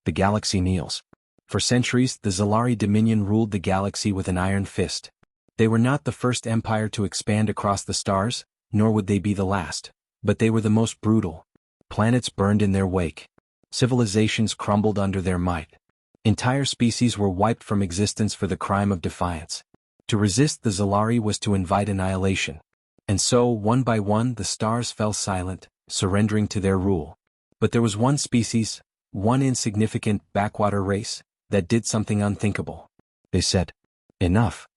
The galaxy kneels. For centuries, the Zalari Dominion ruled the galaxy with an iron fist. They were not the first empire to expand across the stars, nor would they be the last. But they were the most brutal. Planets burned in their wake. Civilizations crumbled under their might. Entire species were wiped from existence for the crime of defiance. To resist the Zalari was to invite annihilation. And so, one by one, the stars fell silent, surrendering to their rule. But there was one species, one insignificant backwater race, that did something unthinkable. They said, "Enough."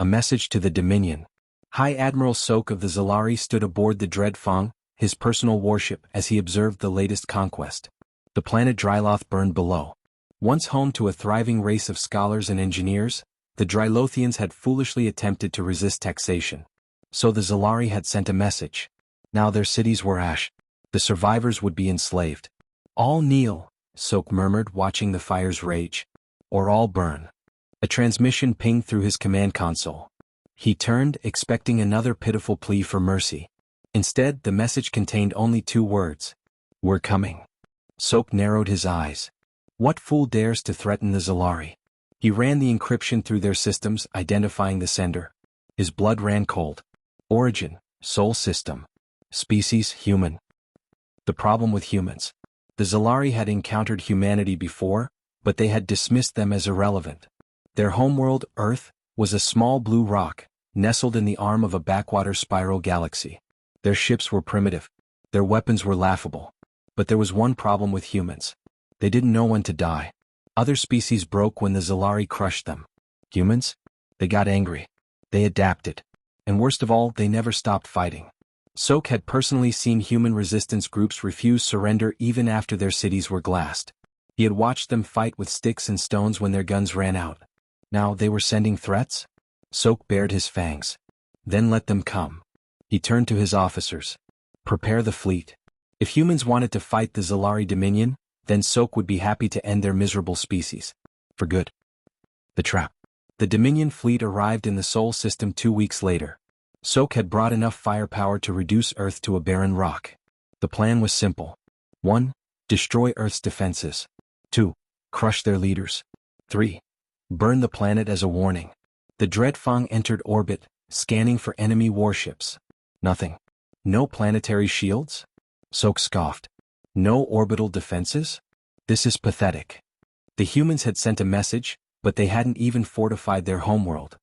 A message to the Dominion. High Admiral Sok of the Zalari stood aboard the Dread Fong, his personal warship, as he observed the latest conquest. The planet Dryloth burned below. Once home to a thriving race of scholars and engineers, the Drylothians had foolishly attempted to resist taxation. So the Zalari had sent a message. Now their cities were ash. The survivors would be enslaved. "All kneel," Sok murmured, watching the fires rage. "Or all burn." A transmission pinged through his command console. He turned, expecting another pitiful plea for mercy. Instead, the message contained only 2 words. "We're coming." Sok narrowed his eyes. What fool dares to threaten the Zalari? He ran the encryption through their systems, identifying the sender. His blood ran cold. Origin, Sol system. Species, human. The problem with humans. The Zalari had encountered humanity before, but they had dismissed them as irrelevant. Their homeworld, Earth, was a small blue rock, nestled in the arm of a backwater spiral galaxy. Their ships were primitive. Their weapons were laughable. But there was one problem with humans. They didn't know when to die. Other species broke when the Zalari crushed them. Humans? They got angry. They adapted. And worst of all, they never stopped fighting. Sok had personally seen human resistance groups refuse surrender even after their cities were glassed. He had watched them fight with sticks and stones when their guns ran out. Now they were sending threats? Sok bared his fangs. Then let them come. He turned to his officers. Prepare the fleet. If humans wanted to fight the Zalari Dominion, then Sok would be happy to end their miserable species. For good. The trap. The Dominion fleet arrived in the Sol system 2 weeks later. Sok had brought enough firepower to reduce Earth to a barren rock. The plan was simple. 1. Destroy Earth's defenses. 2. Crush their leaders. 3. Burn the planet as a warning. The Dread Fong entered orbit, scanning for enemy warships. Nothing. No planetary shields? Sok scoffed. No orbital defenses? This is pathetic. The humans had sent a message, but they hadn't even fortified their homeworld.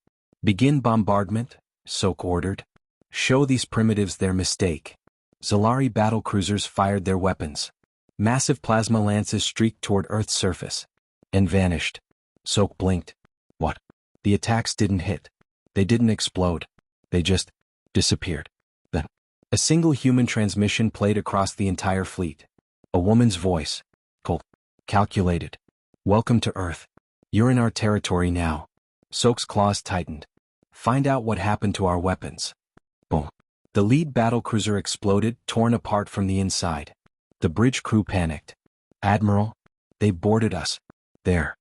Begin bombardment, Sok ordered. Show these primitives their mistake. Zalari battlecruisers fired their weapons. Massive plasma lances streaked toward Earth's surface. And vanished. Sok blinked. What? The attacks didn't hit. They didn't explode. They just disappeared. Then, a single human transmission played across the entire fleet. A woman's voice. Cold. Calculated. Welcome to Earth. You're in our territory now. Sok's claws tightened. Find out what happened to our weapons. Boom. The lead battlecruiser exploded, torn apart from the inside. The bridge crew panicked. Admiral, they boarded us. There.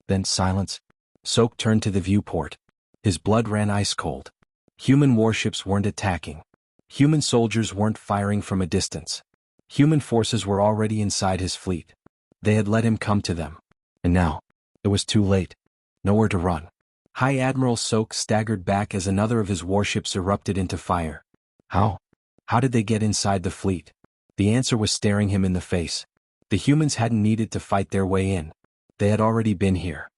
Then silence. Sok turned to the viewport. His blood ran ice cold. Human warships weren't attacking. Human soldiers weren't firing from a distance. Human forces were already inside his fleet. They had let him come to them. And now, it was too late. Nowhere to run. High Admiral Sok staggered back as another of his warships erupted into fire. How? How did they get inside the fleet? The answer was staring him in the face. The humans hadn't needed to fight their way in. They had already been here.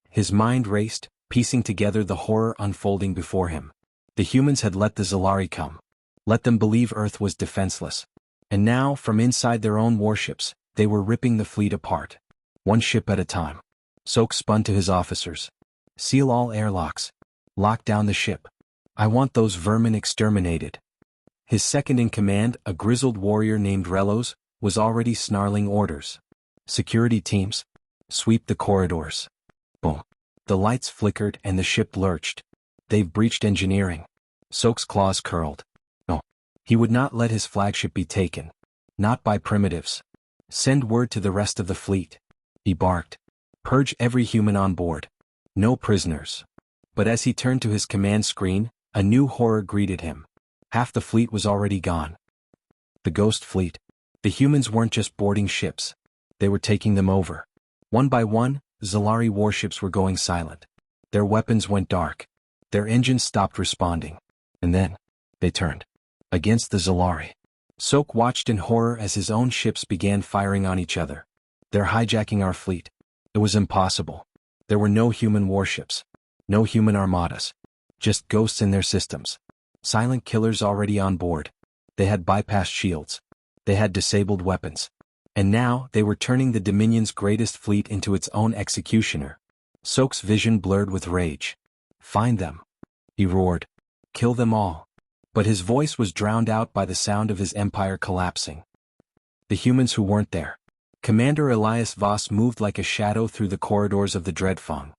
His mind raced, piecing together the horror unfolding before him. The humans had let the Zalari come. Let them believe Earth was defenseless. And now, from inside their own warships, they were ripping the fleet apart. One ship at a time. Sok spun to his officers. Seal all airlocks. Lock down the ship. I want those vermin exterminated. His second-in-command, a grizzled warrior named Relos, was already snarling orders. Security teams. Sweep the corridors. Boom. The lights flickered and the ship lurched. They've breached engineering. Sok's claws curled. No. He would not let his flagship be taken. Not by primitives. Send word to the rest of the fleet. He barked. Purge every human on board. No prisoners. But as he turned to his command screen, a new horror greeted him. Half the fleet was already gone. The Ghost Fleet. The humans weren't just boarding ships. They were taking them over. One by one, Zalari warships were going silent. Their weapons went dark. Their engines stopped responding. And then, they turned. Against the Zalari. Sok watched in horror as his own ships began firing on each other. They're hijacking our fleet. It was impossible. There were no human warships. No human armadas. Just ghosts in their systems. Silent killers already on board. They had bypassed shields. They had disabled weapons. And now, they were turning the Dominion's greatest fleet into its own executioner. Sok's vision blurred with rage. Find them. He roared. Kill them all. But his voice was drowned out by the sound of his empire collapsing. The humans who weren't there. Commander Elias Voss moved like a shadow through the corridors of the Dreadfang.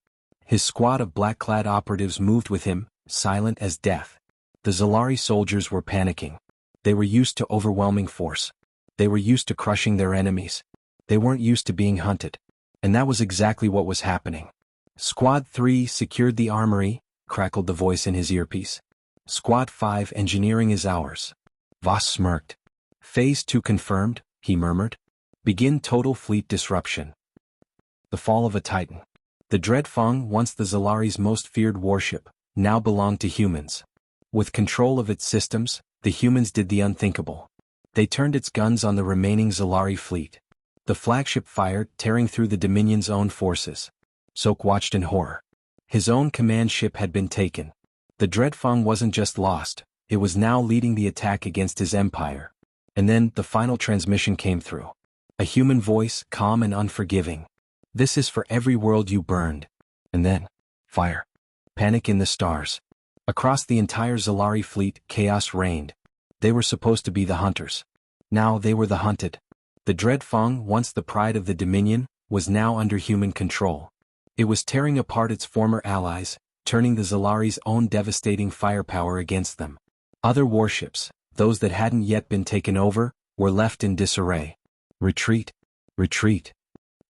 His squad of black-clad operatives moved with him, silent as death. The Zalari soldiers were panicking. They were used to overwhelming force. They were used to crushing their enemies. They weren't used to being hunted. And that was exactly what was happening. Squad 3 secured the armory, crackled the voice in his earpiece. Squad 5 engineering is ours. Voss smirked. Phase 2 confirmed, he murmured. Begin total fleet disruption. The fall of a Titan. The Dreadfang, once the Zalari's most feared warship, now belonged to humans. With control of its systems, the humans did the unthinkable. They turned its guns on the remaining Zalari fleet. The flagship fired, tearing through the Dominion's own forces. Sok watched in horror. His own command ship had been taken. The Dreadfang wasn't just lost, it was now leading the attack against his empire. And then, the final transmission came through. A human voice, calm and unforgiving. This is for every world you burned. And then, fire. Panic in the stars. Across the entire Zalari fleet, chaos reigned. They were supposed to be the hunters. Now they were the hunted. The Dreadfang, once the pride of the Dominion, was now under human control. It was tearing apart its former allies, turning the Zalari's own devastating firepower against them. Other warships, those that hadn't yet been taken over, were left in disarray. Retreat. Retreat.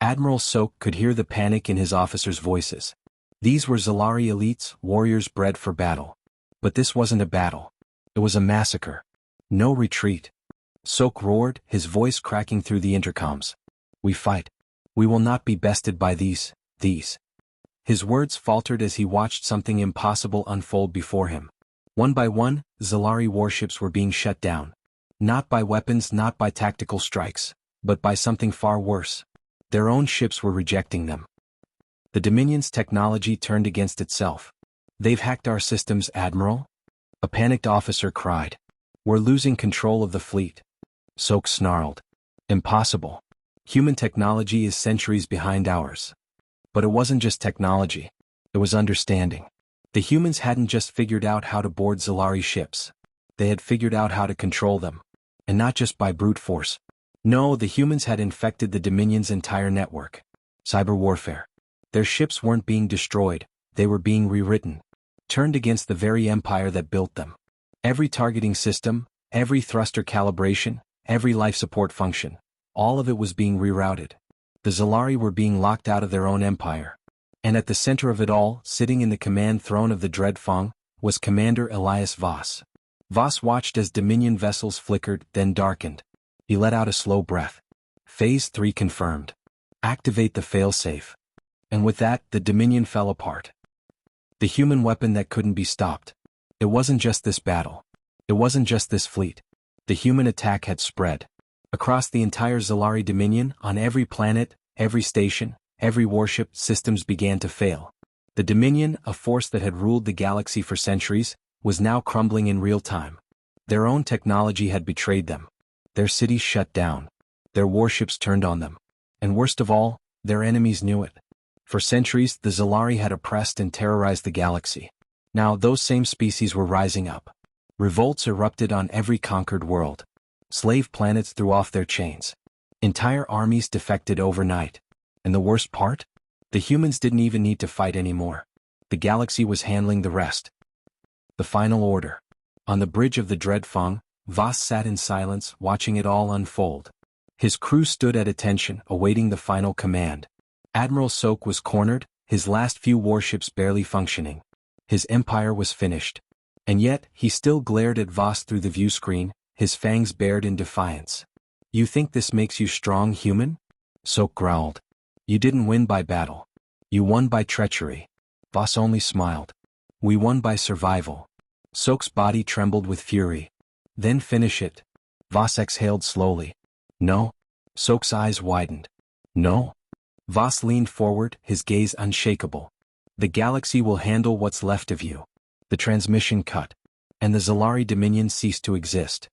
Admiral Sok could hear the panic in his officers' voices. These were Zalari elites, warriors bred for battle. But this wasn't a battle. It was a massacre. No retreat. Sok roared, his voice cracking through the intercoms. We fight. We will not be bested by these. His words faltered as he watched something impossible unfold before him. One by one, Zalari warships were being shut down. Not by weapons, not by tactical strikes, but by something far worse. Their own ships were rejecting them. The Dominion's technology turned against itself. They've hacked our systems, Admiral? A panicked officer cried. We're losing control of the fleet. Sok snarled. Impossible. Human technology is centuries behind ours. But it wasn't just technology. It was understanding. The humans hadn't just figured out how to board Zalari ships. They had figured out how to control them. And not just by brute force. No, the humans had infected the Dominion's entire network. Cyber warfare. Their ships weren't being destroyed, they were being rewritten. Turned against the very empire that built them. Every targeting system, every thruster calibration, every life support function, all of it was being rerouted. The Zalari were being locked out of their own empire. And at the center of it all, sitting in the command throne of the Dreadfang, was Commander Elias Voss. Voss watched as Dominion vessels flickered, then darkened. He let out a slow breath. Phase 3 confirmed. Activate the failsafe. And with that, the Dominion fell apart. The human weapon that couldn't be stopped. It wasn't just this battle. It wasn't just this fleet. The human attack had spread. Across the entire Zalari Dominion, on every planet, every station, every warship, systems began to fail. The Dominion, a force that had ruled the galaxy for centuries, was now crumbling in real time. Their own technology had betrayed them. Their cities shut down. Their warships turned on them. And worst of all, their enemies knew it. For centuries, the Zalari had oppressed and terrorized the galaxy. Now those same species were rising up. Revolts erupted on every conquered world. Slave planets threw off their chains. Entire armies defected overnight. And the worst part? The humans didn't even need to fight anymore. The galaxy was handling the rest. The final order. On the bridge of the Dreadfang, Voss sat in silence, watching it all unfold. His crew stood at attention, awaiting the final command. Admiral Sok was cornered, his last few warships barely functioning. His empire was finished. And yet, he still glared at Voss through the view screen, his fangs bared in defiance. You think this makes you strong, human? Sok growled. You didn't win by battle. You won by treachery. Voss only smiled. We won by survival. Soak's body trembled with fury. Then finish it. Voss exhaled slowly. No. Soak's eyes widened. No. Voss leaned forward, his gaze unshakable. The galaxy will handle what's left of you. The transmission cut. And the Zalari Dominion ceased to exist.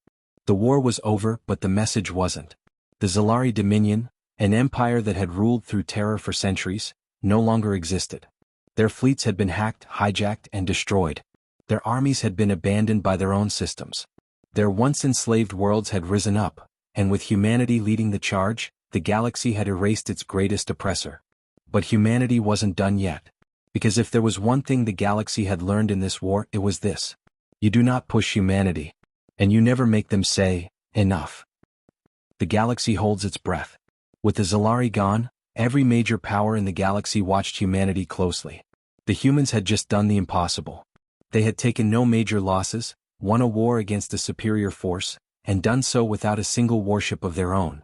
The war was over, but the message wasn't. The Zalari Dominion, an empire that had ruled through terror for centuries, no longer existed. Their fleets had been hacked, hijacked, and destroyed. Their armies had been abandoned by their own systems. Their once enslaved worlds had risen up, and with humanity leading the charge, the galaxy had erased its greatest oppressor. But humanity wasn't done yet. Because if there was one thing the galaxy had learned in this war, it was this. You do not push humanity. And you never make them say, enough. The galaxy holds its breath. With the Zalari gone, every major power in the galaxy watched humanity closely. The humans had just done the impossible. They had taken no major losses, won a war against a superior force, and done so without a single warship of their own.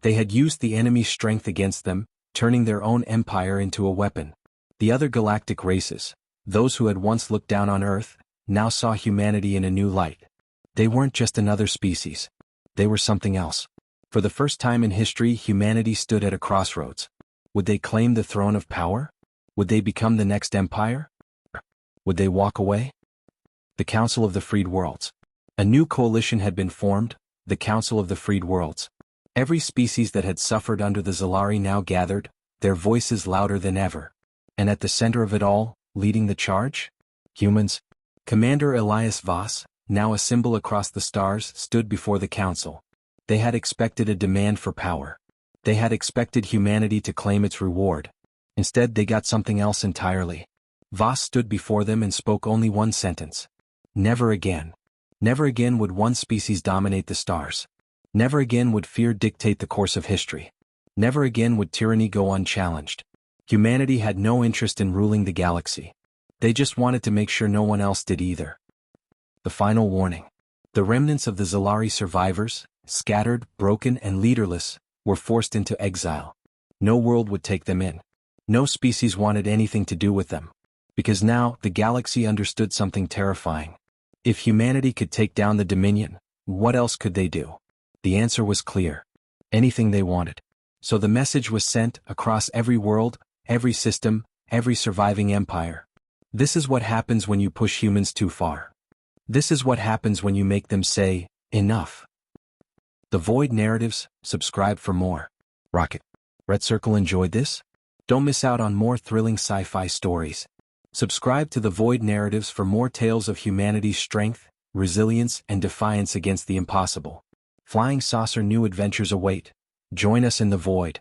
They had used the enemy's strength against them, turning their own empire into a weapon. The other galactic races, those who had once looked down on Earth, now saw humanity in a new light. They weren't just another species. They were something else. For the first time in history, humanity stood at a crossroads. Would they claim the throne of power? Would they become the next empire? Would they walk away? The Council of the Freed Worlds. A new coalition had been formed, the Council of the Freed Worlds. Every species that had suffered under the Zalari now gathered, their voices louder than ever. And at the center of it all, leading the charge? Humans. Commander Elias Voss, now a symbol across the stars, stood before the council. They had expected a demand for power. They had expected humanity to claim its reward. Instead, they got something else entirely. Voss stood before them and spoke only one sentence. Never again. Never again would one species dominate the stars. Never again would fear dictate the course of history. Never again would tyranny go unchallenged. Humanity had no interest in ruling the galaxy. They just wanted to make sure no one else did either. The final warning. The remnants of the Zalari survivors, scattered, broken, and leaderless, were forced into exile. No world would take them in. No species wanted anything to do with them. Because now, the galaxy understood something terrifying. If humanity could take down the Dominion, what else could they do? The answer was clear. Anything they wanted. So the message was sent across every world, every system, every surviving empire. This is what happens when you push humans too far. This is what happens when you make them say, enough. The Void Narratives, subscribe for more. Rocket. Red Circle enjoyed this? Don't miss out on more thrilling sci-fi stories. Subscribe to the Void Narratives for more tales of humanity's strength, resilience, and defiance against the impossible. Flying saucer new adventures await. Join us in the void.